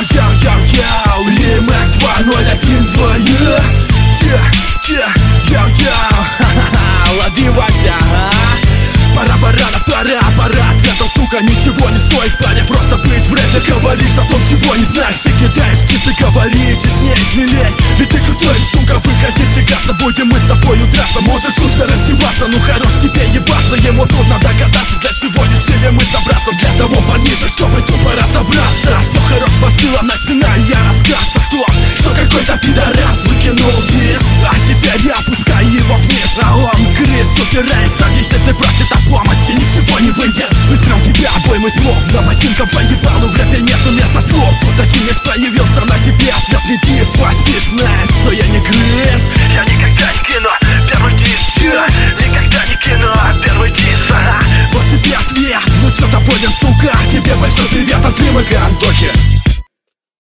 Яу-яу-яу-яу, Лимек 2012. Яу-яу, лови, Вася, пора, это, сука, ничего не стоит, парень, просто быть в рэпе. Говоришь о том, чего не знаешь, и кидаешь часы, говори честней, смелей. Ведь ты крутой, сука, выходи тягаться, будем мы с тобою драться. Можешь уже раздеваться, ну хорош тебе ебаться. Ему трудно догадаться, для чего решили мы собраться. Для того, парниша, чтобы тупо разобраться. Все хорош, посыла, начинаю я рассказ о том, что какой-то пидорас выкинул диск, а теперь я опускаю его вниз. А он, Крис, упирается, если ты просит о помощи, ничего не выйдет. Выстрел тебя обоймы слов, но ботинком поебалу в рэпе нету места слов. Кто-то лишь появился на тебе ответный диск. Возьмешь, знаешь, что я не Крис. Я никогда не кину первый диск. Никогда не кину первый диск. Вот тебе ответ, ну чё доволен, сука. Тебе большой привет от Лимека, Антохи.